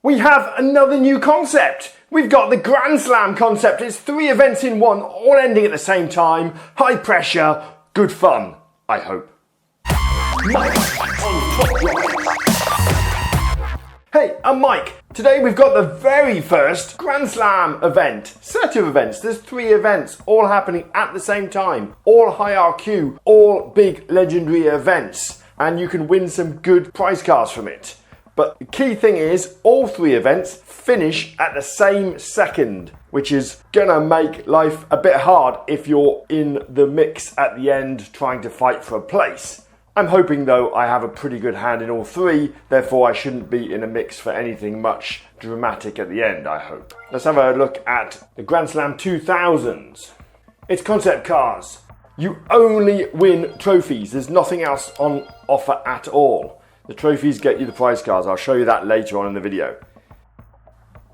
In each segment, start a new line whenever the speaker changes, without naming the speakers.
We have another new concept. We've got the Grand Slam concept. It's 3 events in one, all ending at the same time. High pressure, good fun, I hope. Mike on Top Rock. Hey, I'm Mike. Today we've got the very first Grand Slam event. Set of events. There's 3 events all happening at the same time. All high RQ, all big legendary events. And you can win some good prize cards from it. But the key thing is, all 3 events finish at the same second, which is gonna make life a bit hard if you're in the mix at the end trying to fight for a place. I'm hoping though I have a pretty good hand in all 3, therefore I shouldn't be in a mix for anything much dramatic at the end, I hope. Let's have a look at the Grand Slam 2000s. It's concept cars. You only win trophies, there's nothing else on offer at all. The trophies get you the prize cards. I'll show you that later on in the video.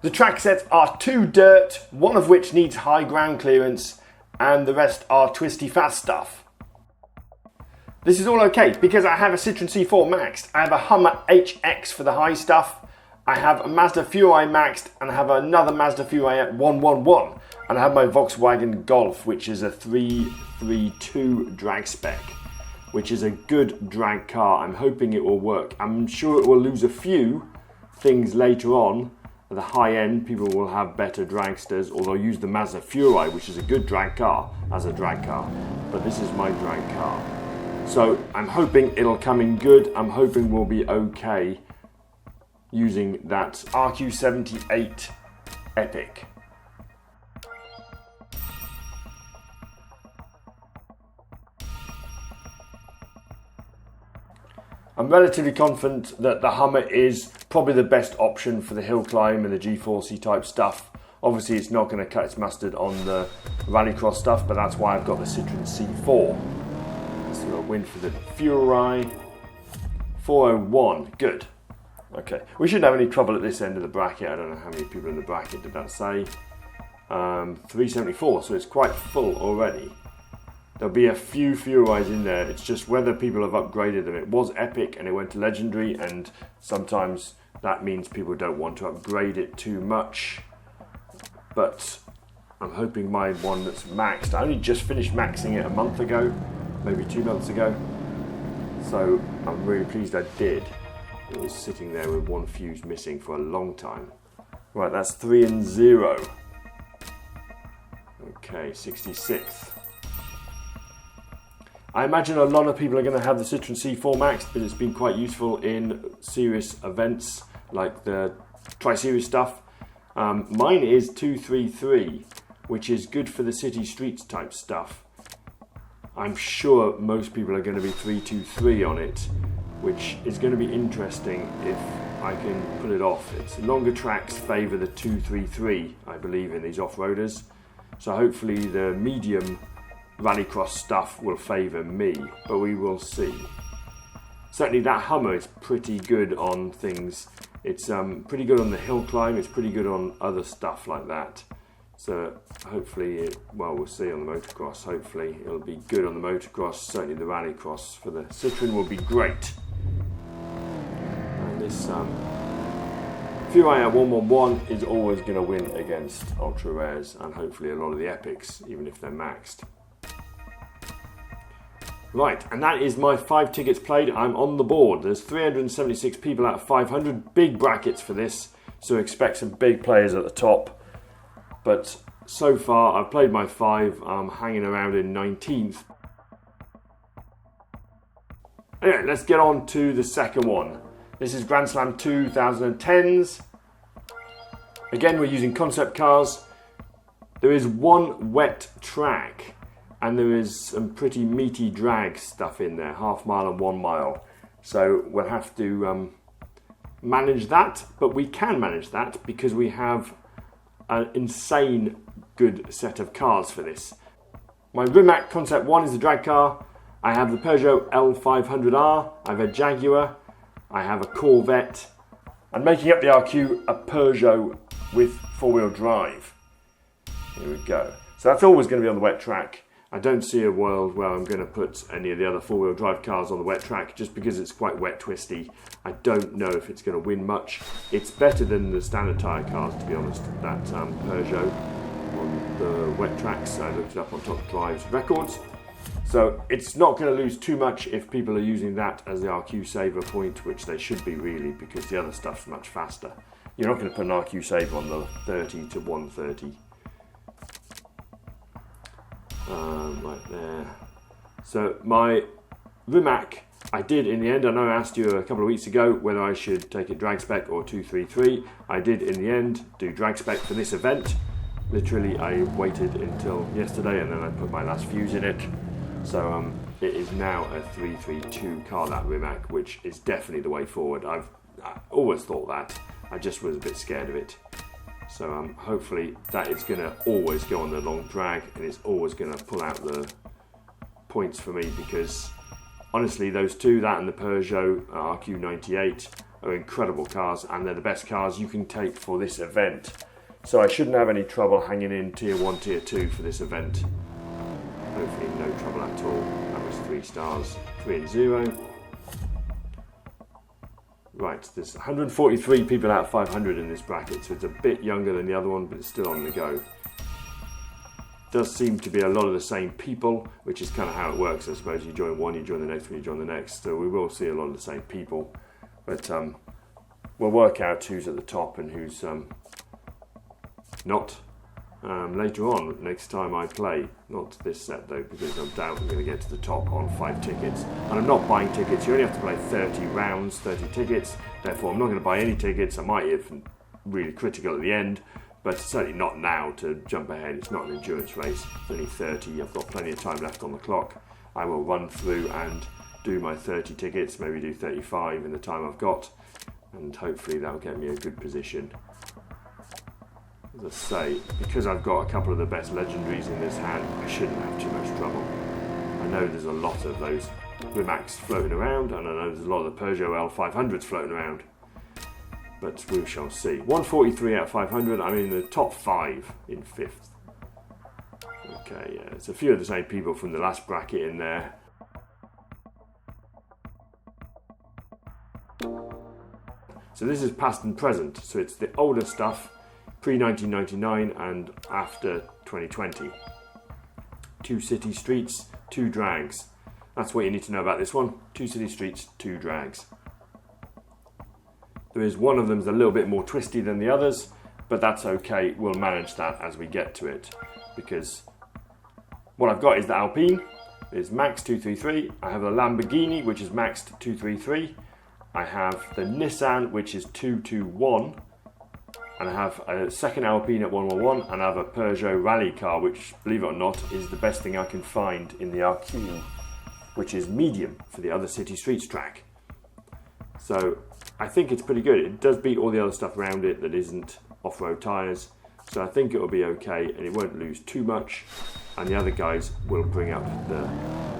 The track sets are 2 dirt, one of which needs high ground clearance, and the rest are twisty fast stuff. This is all okay because I have a Citroen C4 maxed, I have a Hummer HX for the high stuff, I have a Mazda Furai maxed, and I have another Mazda Furai at 111, and I have my Volkswagen Golf, which is a 332 drag spec, which is a good drag car. I'm hoping it will work. I'm sure it will lose a few things later on. At the high end, people will have better dragsters, or they'll use the Mazda Furai, which is a good drag car, as a drag car. But this is my drag car. So I'm hoping it'll come in good. I'm hoping we'll be okay using that RQ78 Epic. I'm relatively confident that the Hummer is probably the best option for the hill climb and the G4C type stuff. Obviously it's not going to cut its mustard on the rallycross stuff, but that's why I've got the Citroen C4. So a win for the Furai. 401, good. Okay, we shouldn't have any trouble at this end of the bracket. I don't know how many people in the bracket did that say. 374, so it's quite full already. There'll be a few Furais in there, it's just whether people have upgraded them. It was epic and it went to legendary, and sometimes that means people don't want to upgrade it too much. But I'm hoping my one that's maxed, I only just finished maxing it a month ago, maybe 2 months ago. So I'm really pleased I did. It was sitting there with 1 fuse missing for a long time. Right, that's 3 and 0. Okay, 66th. I imagine a lot of people are going to have the Citroen C4 Max, but it's been quite useful in serious events like the Tri-Series stuff. Mine is 233, which is good for the city streets type stuff. I'm sure most people are going to be 323 on it, which is going to be interesting if I can pull it off. It's longer tracks favour the 233, I believe, in these off-roaders. So hopefully the medium rallycross stuff will favour me, but we will see. Certainly that Hummer is pretty good on things. It's pretty good on the hill climb, it's pretty good on other stuff like that. So hopefully, we'll see on the motocross. Hopefully it'll be good on the motocross. Certainly the rallycross for the Citroen will be great. And this Furai at 111 is always going to win against ultra rares and hopefully a lot of the epics, even if they're maxed. Right, and that is my 5 tickets played. I'm on the board. There's 376 people out of 500. Big brackets for this, so expect some big players at the top. But so far, I've played my 5. I'm hanging around in 19th. Anyway, let's get on to the second one. This is Grand Slam 2010s. Again, we're using concept cars. There is 1 wet track. And there is some pretty meaty drag stuff in there, 1/2 mile and 1 mile. So we'll have to manage that, but we can manage that because we have an insane good set of cars for this. My Rimac Concept 1 is the drag car. I have the Peugeot L500R, I have a Jaguar, I have a Corvette, and making up the RQ, a Peugeot with 4-wheel drive. Here we go. So that's always going to be on the wet track. I don't see a world where I'm going to put any of the other four-wheel drive cars on the wet track just because it's quite wet twisty. I don't know if it's going to win much. It's better than the standard tyre cars, to be honest. That Peugeot on the wet tracks, I looked it up on Top Drive's records. So it's not going to lose too much if people are using that as the RQ saver point, which they should be really, because the other stuff's much faster. You're not going to put an RQ saver on the 30 to 130. Right there. So my Rimac, I did in the end. I know I asked you a couple of weeks ago whether I should take it drag spec or 233. I did in the end do drag spec for this event. Literally, I waited until yesterday and then I put my last fuse in it. So it is now a 332 car, that Rimac, which is definitely the way forward. I always thought that. I just was a bit scared of it. So hopefully that is going to always go on the long drag and it's always going to pull out the points for me, because honestly those two, that and the Peugeot RQ98, are incredible cars and they're the best cars you can take for this event. So I shouldn't have any trouble hanging in tier 1, tier 2 for this event. Hopefully no trouble at all. That was 3 stars, 3 and 0. Right, there's 143 people out of 500 in this bracket, so it's a bit younger than the other one, but it's still on the go. Does seem to be a lot of the same people, which is kind of how it works, I suppose. You join one, you join the next one, you join the next, so we will see a lot of the same people. But we'll work out who's at the top and who's not later on, next time I play. Not this set though, because I doubt I'm going to get to the top on 5 tickets. And I'm not buying tickets. You only have to play 30 rounds, 30 tickets. Therefore, I'm not going to buy any tickets. I might if really critical at the end, but certainly not now to jump ahead. It's not an endurance race. It's only 30. I've got plenty of time left on the clock. I will run through and do my 30 tickets, maybe do 35 in the time I've got, and hopefully that'll get me a good position. As I say, because I've got a couple of the best legendaries in this hand, I shouldn't have too much trouble. I know there's a lot of those Rimacs floating around, and I know there's a lot of the Peugeot L500s floating around, but we shall see. 143 out of 500, I'm in the top 5 in 5th. Okay, yeah, there's a few of the same people from the last bracket in there. So this is past and present, so it's the older stuff, pre-1999 and after 2020. 2 city streets, 2 drags. That's what you need to know about this one. 2 city streets, 2 drags. There is one of them that's a little bit more twisty than the others, but that's okay. We'll manage that as we get to it, because what I've got is the Alpine, is max 233. I have a Lamborghini, which is maxed 233. I have the Nissan, which is 221. And I have a second Alpine at 111, and I have a Peugeot rally car, which, believe it or not, is the best thing I can find in the RQ, which is medium for the other city streets track. So I think it's pretty good. It does beat all the other stuff around it that isn't off-road tyres, so I think it'll be okay, and it won't lose too much, and the other guys will bring up the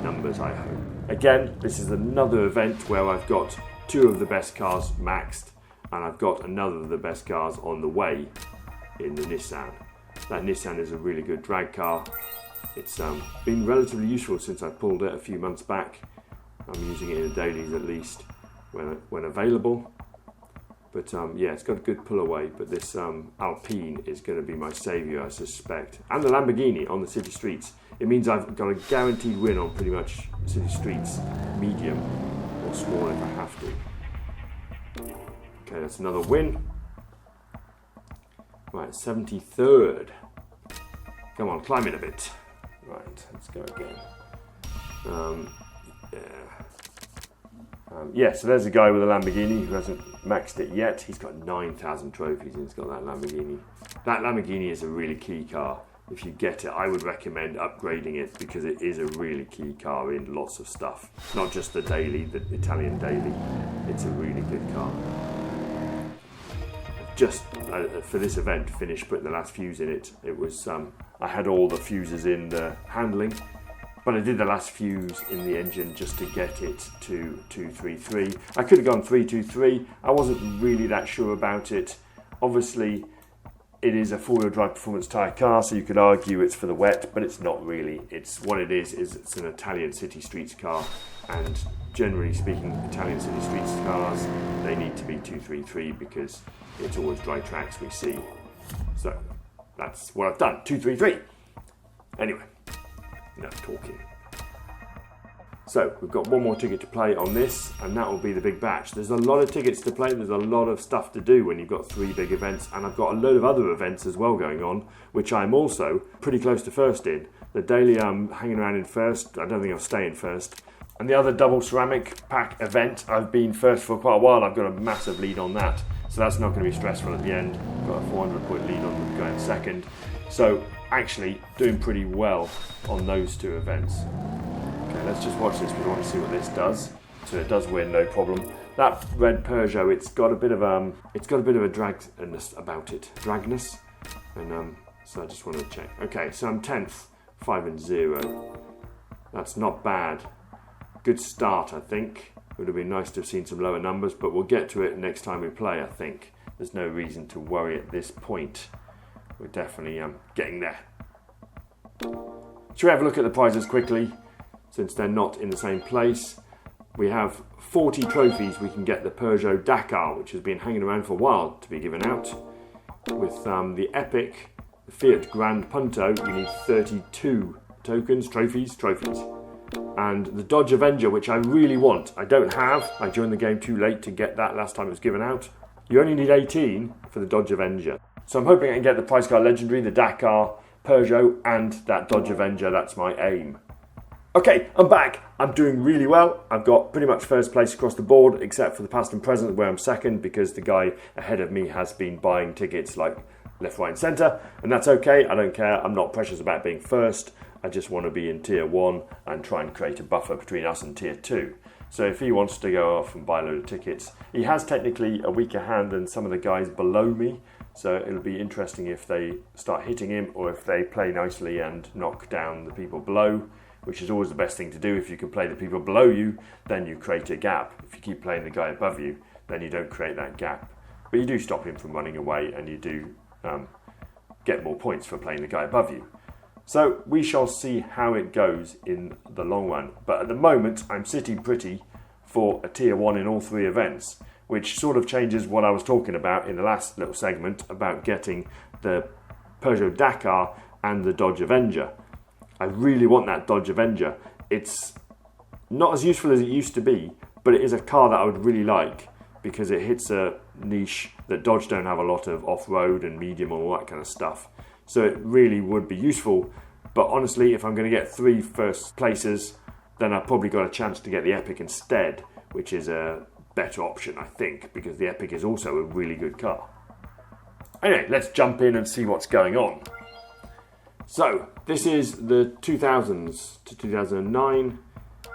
numbers, I hope. Again, this is another event where I've got 2 of the best cars maxed, and I've got another of the best cars on the way in the Nissan. That Nissan is a really good drag car. It's been relatively useful since I pulled it a few months back. I'm using it in the dailies at least when available. But yeah, it's got a good pull away, but this Alpine is going to be my saviour, I suspect. And the Lamborghini on the city streets. It means I've got a guaranteed win on pretty much city streets, medium or small if I have to. Okay, that's another win. Right, 73rd. Come on, climb it a bit. Right, let's go again. Yeah, so there's a guy with a Lamborghini who hasn't maxed it yet. He's got 9,000 trophies and he's got that Lamborghini. That Lamborghini is a really key car. If you get it, I would recommend upgrading it because it is a really key car in lots of stuff. Not just the daily, the Italian daily. It's a really good car. Just for this event, finished putting the last fuse in it. It was I had all the fuses in the handling, but I did the last fuse in the engine just to get it to 233. I could have gone 323. I wasn't really that sure about it. Obviously, it is a four-wheel drive performance tyre car, so you could argue it's for the wet, but it's not really. It's what it is it's an Italian city streets car, and generally speaking, Italian city streets cars, they need to be 233 because it's always dry tracks we see. So that's what I've done, 233. Anyway, enough talking. So we've got one more ticket to play on this, and that will be the big batch. There's a lot of tickets to play, there's a lot of stuff to do when you've got three big events, and I've got a load of other events as well going on, which I'm also pretty close to first in. The daily I'm hanging around in first, I don't think I'll stay in first. And the other double ceramic pack event, I've been first for quite a while, I've got a massive lead on that, so that's not going to be stressful at the end. I've got a 400-point lead on going second. So actually doing pretty well on those two events. Okay, let's just watch this because I want to see what this does. So it does win, no problem. That red Peugeot, it's got a bit of a dragness about it, dragness, and so I just want to check. Okay, so I'm 10th, 5 and 0. That's not bad. Good start, I think. Would have been nice to have seen some lower numbers, but we'll get to it next time we play, I think. There's no reason to worry at this point. We're definitely getting there. Shall we have a look at the prizes quickly, since they're not in the same place? We have 40 trophies. We can get the Peugeot Dakar, which has been hanging around for a while to be given out. With the Epic, the Fiat Grand Punto, you need 32 tokens, trophies. And the Dodge Avenger, which I really want. I don't have. I joined the game too late to get that last time it was given out. You only need 18 for the Dodge Avenger. So I'm hoping I can get the Price Car Legendary, the Dakar, Peugeot, and that Dodge Avenger. That's my aim. Okay, I'm back. I'm doing really well. I've got pretty much first place across the board, except for the past and present where I'm second, because the guy ahead of me has been buying tickets like left, right and centre, and that's okay. I don't care. I'm not precious about being first. I just want to be in tier 1 and try and create a buffer between us and tier 2. So if he wants to go off and buy a load of tickets, he has technically a weaker hand than some of the guys below me. So it'll be interesting if they start hitting him or if they play nicely and knock down the people below, which is always the best thing to do. If you can play the people below you, then you create a gap. If you keep playing the guy above you, then you don't create that gap. But you do stop him from running away, and you do get more points for playing the guy above you. So we shall see how it goes in the long run. But at the moment, I'm sitting pretty for a tier 1 in all three events, which sort of changes what I was talking about in the last little segment about getting the Peugeot Dakar and the Dodge Avenger. I really want that Dodge Avenger. It's not as useful as it used to be, but it is a car that I would really like because it hits a niche that Dodge don't have a lot of, off-road and medium and all that kind of stuff. So it really would be useful. But honestly, if I'm going to get 3 first places, then I've probably got a chance to get the Epic instead, which is a better option, I think, because the Epic is also a really good car. Anyway, let's jump in and see what's going on. So, this is the 2000s to 2009.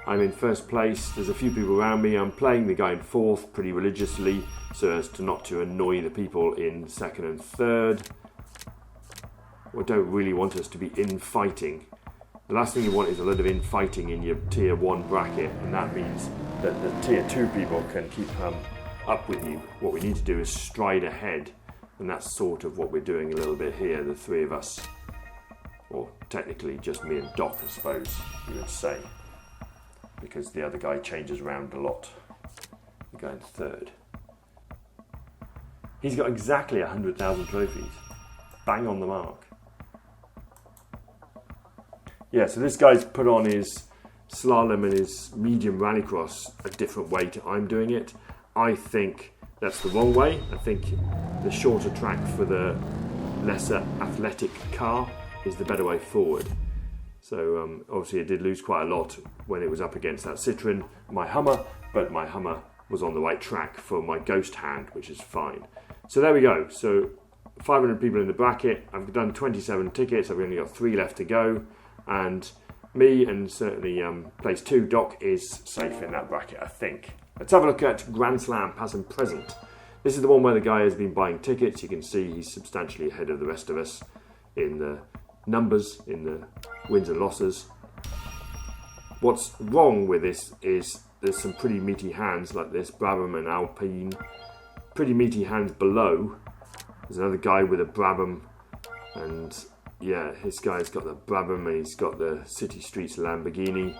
I'm in first place. There's a few people around me. I'm playing the guy in fourth pretty religiously so as to not to annoy the people in second and third. I don't really want us to be infighting. The last thing you want is a lot of infighting in your tier 1 bracket, and that means that the tier 2 people can keep up with you. What we need to do is stride ahead, and that's sort of what we're doing a little bit here, the three of us. Or technically just me and Doc, I suppose you would say, because the other guy changes around a lot. The guy in third. He's got exactly 100,000 trophies. Bang on the mark. Yeah, so this guy's put on his slalom and his medium rallycross a different way to I'm doing it. I think that's the wrong way. I think the shorter track for the lesser athletic car is the better way forward. So obviously it did lose quite a lot when it was up against that Citroen, my Hummer, but my Hummer was on the right track for my Ghost hand, which is fine. So there we go. So 500 people in the bracket. I've done 27 tickets. I've only got 3 left to go. And me and certainly place 2, Doc, is safe in that bracket, I think. Let's have a look at Grand Slam past and present. This is the one where the guy has been buying tickets. You can see he's substantially ahead of the rest of us in the numbers, in the wins and losses. What's wrong with this is there's some pretty meaty hands like this, Brabham and Alpine. Pretty meaty hands below, There's another guy with a Brabham, and yeah, his guy's got the Brabham and he's got the City Streets Lamborghini.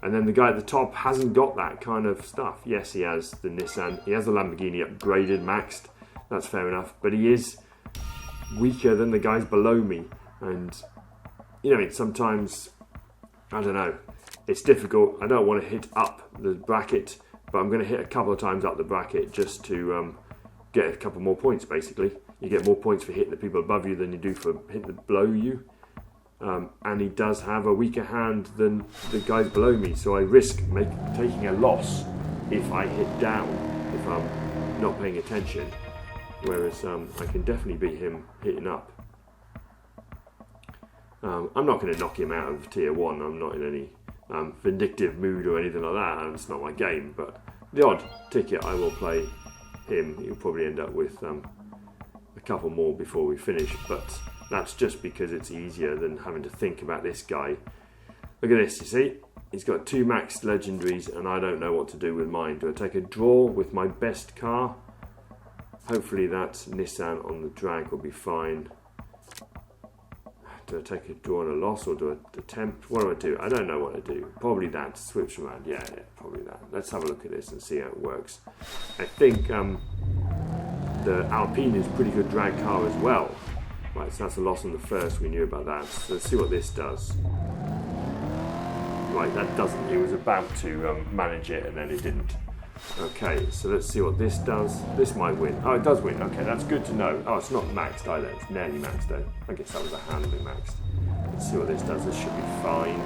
And then the guy at the top hasn't got that kind of stuff. Yes, he has the Nissan, he has the Lamborghini upgraded, maxed, that's fair enough, but he is weaker than the guys below me. And you know, sometimes, I don't know, it's difficult. I don't want to hit up the bracket, but I'm going to hit a couple of times up the bracket just to get a couple more points, basically. You get more points for hitting the people above you than you do for hitting the below you. And he does have a weaker hand than the guys below me, so I risk taking a loss if I hit down, if I'm not paying attention. Whereas I can definitely beat him hitting up. I'm not going to knock him out of tier 1. I'm not in any vindictive mood or anything like that. It's not my game, but the odd ticket I will play him. He'll probably end up with a couple more before we finish, but that's just because it's easier than having to think about this guy. Look at this, you see? He's got 2 maxed legendaries and I don't know what to do with mine. Do I take a draw with my best car? Hopefully that Nissan on the drag will be fine. Do I take a draw and a loss, or do I attempt? What do I do? I don't know what to do. Probably that, switch around. Yeah, probably that. Let's have a look at this and see how it works. I think the Alpine is a pretty good drag car as well. Right, so that's a loss on the first, we knew about that. So let's see what this does. Right, that doesn't. It was about to manage it and then it didn't. Okay, so let's see what this does. This might win. Oh, it does win. Okay, that's good to know. Oh, it's not maxed either. It's nearly maxed though. I guess that was a handling maxed. Let's see what this does. This should be fine.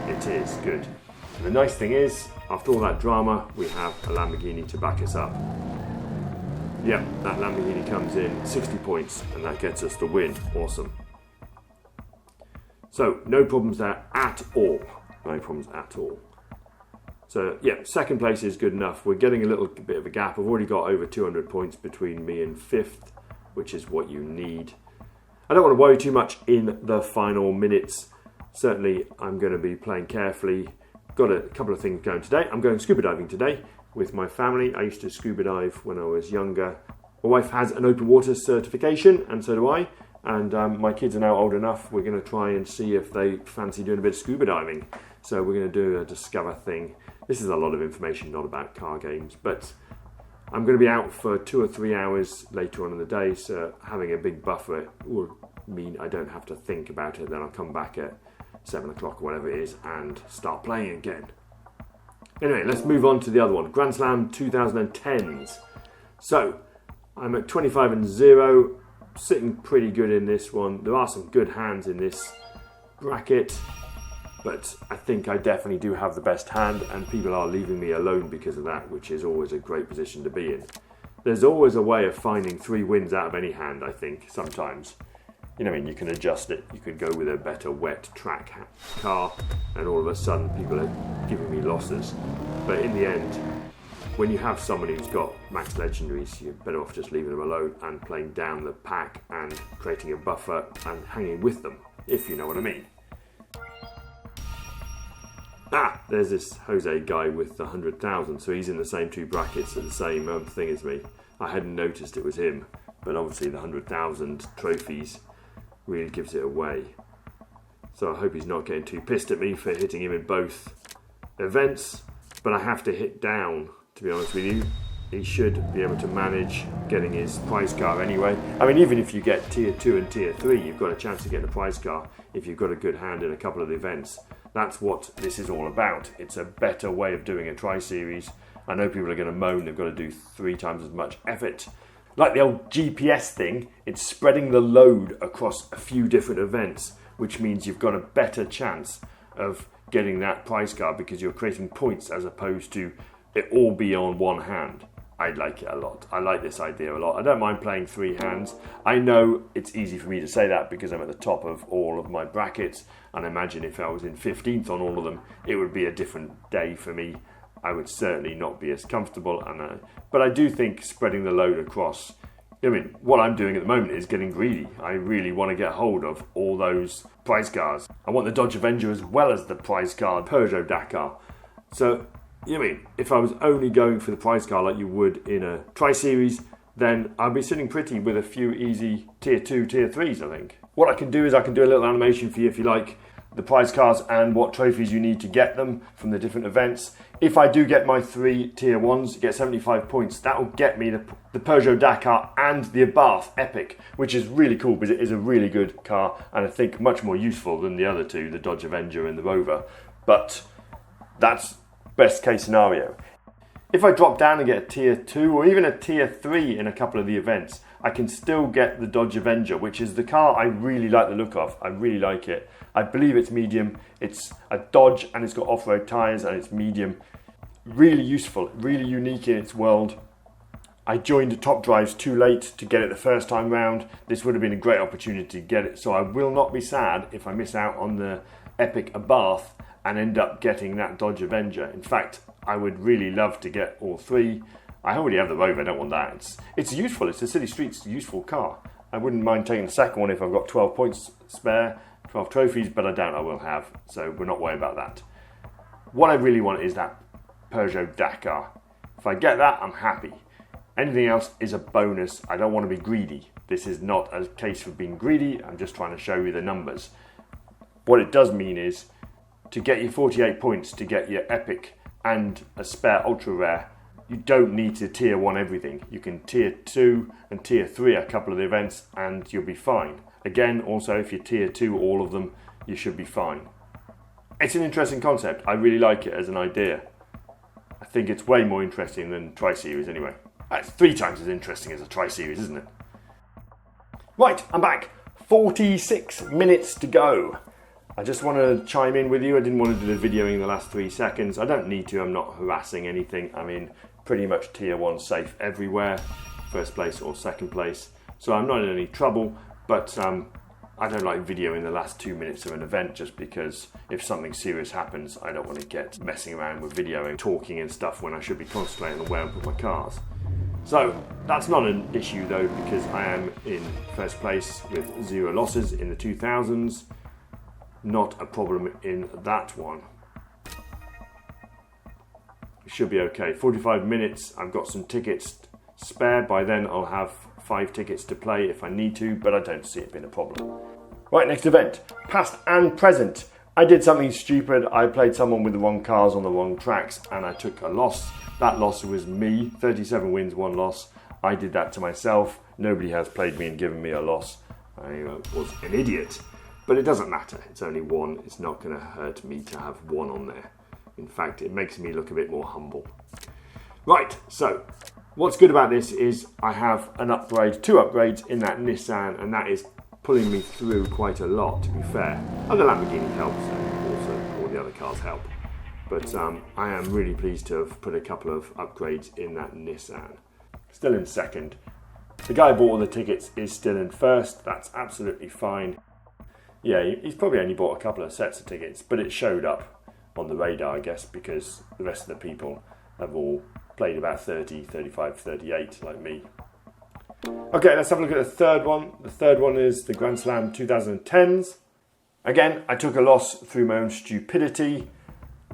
It is. Good. And the nice thing is, after all that drama, we have a Lamborghini to back us up. Yep, that Lamborghini comes in 60 points and that gets us the win. Awesome. So, no problems there at all. No problems at all. So yeah, second place is good enough. We're getting a little bit of a gap. I've already got over 200 points between me and 5th, which is what you need. I don't want to worry too much in the final minutes. Certainly, I'm going to be playing carefully. Got a couple of things going today. I'm going scuba diving today with my family. I used to scuba dive when I was younger. My wife has an open water certification, and so do I. And my kids are now old enough. We're going to try and see if they fancy doing a bit of scuba diving. So we're going to do a discover thing. This is a lot of information, not about car games, but I'm going to be out for 2 or 3 hours later on in the day, so having a big buffer will mean I don't have to think about it. Then I'll come back at 7 o'clock or whatever it is and start playing again. Anyway, let's move on to the other one, Grand Slam 2010s. So I'm at 25-0, sitting pretty good in this one. There are some good hands in this bracket, but I think I definitely do have the best hand, and people are leaving me alone because of that, which is always a great position to be in. There's always a way of finding 3 wins out of any hand, I think, sometimes. You know, I mean, you can adjust it. You could go with a better wet track car, and all of a sudden people are giving me losses. But in the end, when you have someone who's got max legendaries, you're better off just leaving them alone and playing down the pack and creating a buffer and hanging with them, if you know what I mean. Ah, there's this Jose guy with the 100,000, so he's in the same 2 brackets at the same thing as me. I hadn't noticed it was him, but obviously the 100,000 trophies really gives it away. So I hope he's not getting too pissed at me for hitting him in both events, but I have to hit down, to be honest with you. He should be able to manage getting his prize car anyway. I mean, even if you get tier 2 and tier 3, you've got a chance of getting a prize car if you've got a good hand in a couple of the events. That's what this is all about. It's a better way of doing a tri-series. I know people are going to moan they've got to do 3 times as much effort. Like the old GPS thing, it's spreading the load across a few different events, which means you've got a better chance of getting that prize card because you're creating points as opposed to it all be on one hand. I like it a lot. I like this idea a lot. I don't mind playing 3 hands. I know it's easy for me to say that because I'm at the top of all of my brackets, and I imagine if I was in 15th on all of them, it would be a different day for me. I would certainly not be as comfortable, but I do think spreading the load across, I mean, what I'm doing at the moment is getting greedy. I really want to get hold of all those prize cars. I want the Dodge Avenger as well as the prize car Peugeot Dakar. So, you know what I mean, if I was only going for the prize car like you would in a tri-series, then I'll be sitting pretty with a few easy tier 2, tier 3s, I think. What I can do is I can do a little animation for you if you like, the prize cards and what trophies you need to get them from the different events. If I do get my 3 tier 1s, get 75 points, that will get me the Peugeot Dakar and the Abarth Epic, which is really cool because it is a really good car and I think much more useful than the other two, the Dodge Avenger and the Rover. But that's best case scenario. If I drop down and get a tier 2 or even a tier 3 in a couple of the events, I can still get the Dodge Avenger, which is the car I really like the look of. I really like it. I believe it's medium. It's a Dodge and it's got off-road tyres and it's medium. Really useful, really unique in its world. I joined the top drives too late to get it the first time round. This would have been a great opportunity to get it, so I will not be sad if I miss out on the Epic Abarth and end up getting that Dodge Avenger. In fact, I would really love to get all 3. I already have the Rover, I don't want that. It's useful, it's a city streets useful car. I wouldn't mind taking the second one if I've got 12 points spare, 12 trophies, but I doubt I will have, so we're not worried about that. What I really want is that Peugeot Dakar. If I get that, I'm happy. Anything else is a bonus. I don't want to be greedy. This is not a case for being greedy, I'm just trying to show you the numbers. What it does mean is, to get your 48 points, to get your Epic and a spare ultra rare, you don't need to tier 1 everything. You can tier 2 and tier 3 a couple of the events and you'll be fine. Again, also if you tier 2 all of them, you should be fine. It's an interesting concept. I really like it as an idea. I think it's way more interesting than Tri-Series anyway. It's 3 times as interesting as a Tri-Series, isn't it? Right, I'm back. 46 minutes to go. I just want to chime in with you. I didn't want to do the videoing in the last 3 seconds. I don't need to. I'm not harassing anything. I'm in pretty much tier 1 safe everywhere, first place or second place. So I'm not in any trouble, but I don't like videoing the last 2 minutes of an event just because if something serious happens, I don't want to get messing around with videoing, talking and stuff when I should be concentrating on where I put my cars. So that's not an issue though, because I am in first place with 0 losses in the 2000s. Not a problem in that one. It should be okay. 45 minutes, I've got some tickets spare. By then I'll have 5 tickets to play if I need to, but I don't see it being a problem. Right, next event, past and present. I did something stupid. I played someone with the wrong cars on the wrong tracks and I took a loss. That loss was me, 37 wins, 1 loss. I did that to myself. Nobody has played me and given me a loss. I was an idiot. But it doesn't matter, it's only 1. It's not going to hurt me to have 1 on there. In fact, it makes me look a bit more humble. Right, so what's good about this is I have an upgrade, 2 upgrades in that Nissan, and that is pulling me through quite a lot, to be fair. And the Lamborghini helps, and also all the other cars help. But I am really pleased to have put a couple of upgrades in that Nissan. Still in second. The guy who bought all the tickets is still in first, that's absolutely fine. Yeah, he's probably only bought a couple of sets of tickets, but it showed up on the radar, I guess, because the rest of the people have all played about 30, 35, 38, like me. Okay, let's have a look at the third one. The third one is the Grand Slam 2010s. Again, I took a loss through my own stupidity.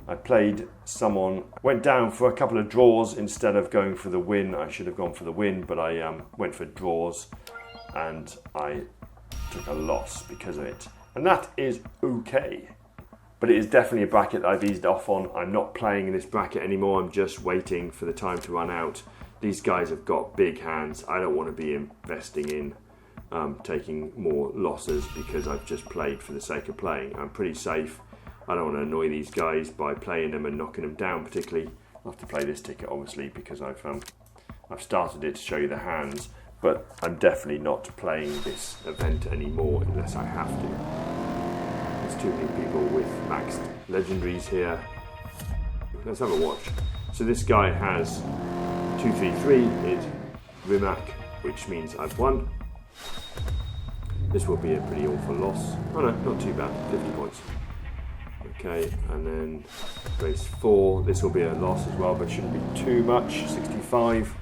I played someone, went down for a couple of draws instead of going for the win. I should have gone for the win, but I went for draws and I took a loss because of it. And that is okay. But it is definitely a bracket that I've eased off on. I'm not playing in this bracket anymore. I'm just waiting for the time to run out. These guys have got big hands. I don't want to be investing in taking more losses because I've just played for the sake of playing. I'm pretty safe. I don't want to annoy these guys by playing them and knocking them down particularly. I'll have to play this ticket obviously because I've started it to show you the hands. But I'm definitely not playing this event anymore unless I have to. There's too many people with maxed legendaries here. Let's have a watch. So this guy has 233 in Rimac, which means I've won. This will be a pretty awful loss. Oh no, not too bad, 50 points. Okay, and then race 4. This will be a loss as well, but shouldn't be too much, 65.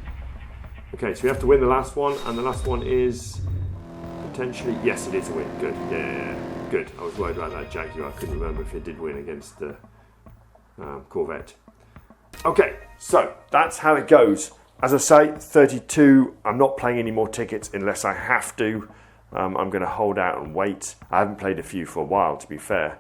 Okay, so we have to win the last one, and the last one is potentially... Yes, it is a win. Good. Yeah, good. I was worried about that Jaguar. I couldn't remember if it did win against the Corvette. Okay, so that's how it goes. As I say, 32, I'm not playing any more tickets unless I have to. I'm going to hold out and wait. I haven't played a few for a while, to be fair.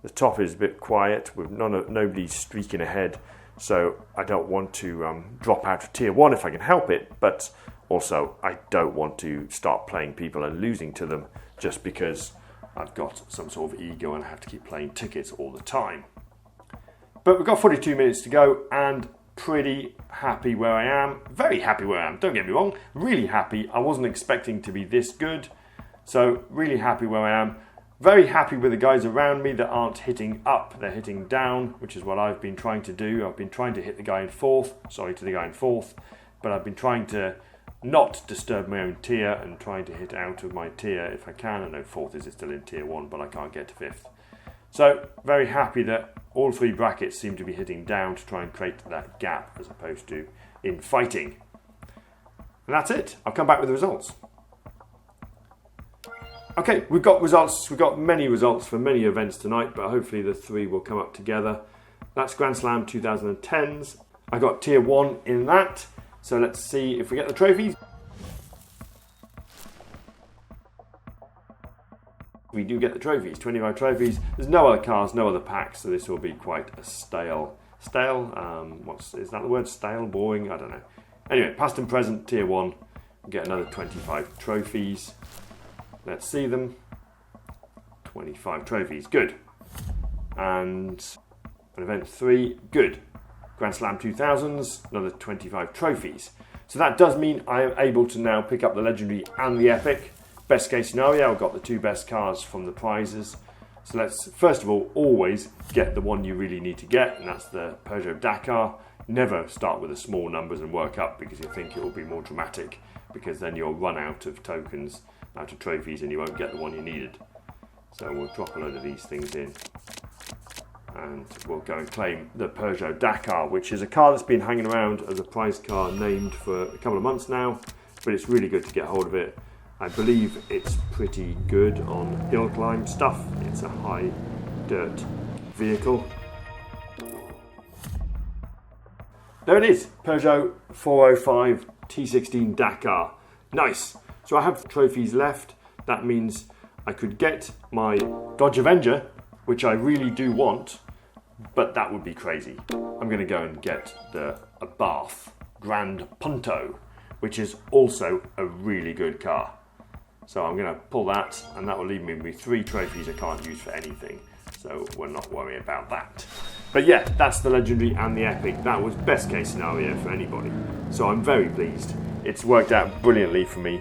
The top is a bit quiet with nobody streaking ahead, so I don't want to drop out of tier 1 if I can help it, but also I don't want to start playing people and losing to them just because I've got some sort of ego and I have to keep playing tickets all the time. But we've got 42 minutes to go and pretty happy where I am. Very happy where I am, don't get me wrong. Really happy. I wasn't expecting to be this good. So really happy where I am. Very happy with the guys around me that aren't hitting up, they're hitting down, which is what I've been trying to do. I've been trying to hit the guy in fourth, but I've been trying to not disturb my own tier and trying to hit out of my tier if I can. I know fourth is still in tier 1, but I can't get to fifth. So very happy that all 3 brackets seem to be hitting down to try and create that gap as opposed to in fighting. And that's it. I'll come back with the results. Okay, we've got results. We've got many results for many events tonight, but hopefully the 3 will come up together. That's Grand Slam 2010s. I got tier 1 in that. So let's see if we get the trophies. We do get the trophies, 25 trophies. There's no other cars, no other packs, so this will be quite a stale, is that the word? Stale, boring, I don't know. Anyway, past and present, tier 1, we get another 25 trophies. Let's see them. 25 trophies, good. And an event 3, good. Grand Slam 2000s, another 25 trophies. So that does mean I am able to now pick up the Legendary and the Epic. Best case scenario, I've got the 2 best cars from the prizes. So let's, first of all, always get the one you really need to get, and that's the Peugeot Dakar. Never start with the small numbers and work up because you think it will be more dramatic, because then you'll run out of tokens, out of trophies, and you won't get the one you needed. So we'll drop a load of these things in and we'll go and claim the Peugeot Dakar, which is a car that's been hanging around as a prize car named for a couple of months now, but it's really good to get hold of it. I believe it's pretty good on hill climb stuff. It's a high dirt vehicle. There it is, Peugeot 405 T16 Dakar. Nice. So I have trophies left. That means I could get my Dodge Avenger, which I really do want, but that would be crazy. I'm going to go and get the Abarth Grand Punto, which is also a really good car. So I'm going to pull that, and that will leave me with 3 trophies I can't use for anything. So we're not worried about that. But yeah, that's the Legendary and the Epic. That was best case scenario for anybody. So I'm very pleased. It's worked out brilliantly for me.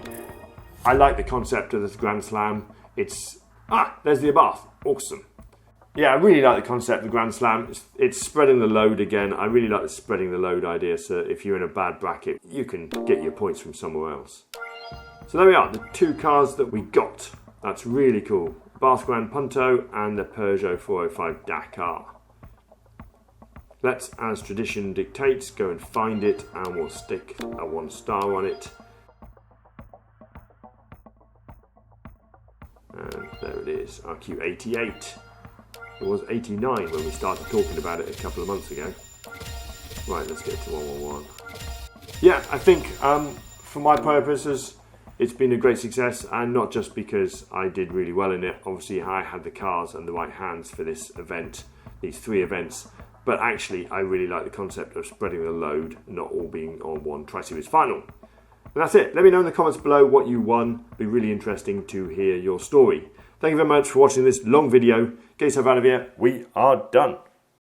I like the concept of this Grand Slam. There's the Abarth. Awesome. Yeah, I really like the concept of the Grand Slam. It's spreading the load again. I really like the spreading the load idea. So if you're in a bad bracket, you can get your points from somewhere else. So there we are, the 2 cars that we got. That's really cool. Bath Grand Punto and the Peugeot 405 Dakar. Let's, as tradition dictates, go and find it, and we'll stick a 1 star on it. And there it is, RQ88. It was 89 when we started talking about it a couple of months ago. Right, let's get to 111. Yeah, I think for my purposes, it's been a great success, and not just because I did really well in it. Obviously, I had the cars and the right hands for this event, these 3 events, but actually, I really like the concept of spreading the load, not all being on one Tri-Series final. And that's it. Let me know in the comments below what you won. It'd be really interesting to hear your story. Thank you very much for watching this long video. Get yourself out of here. We are done.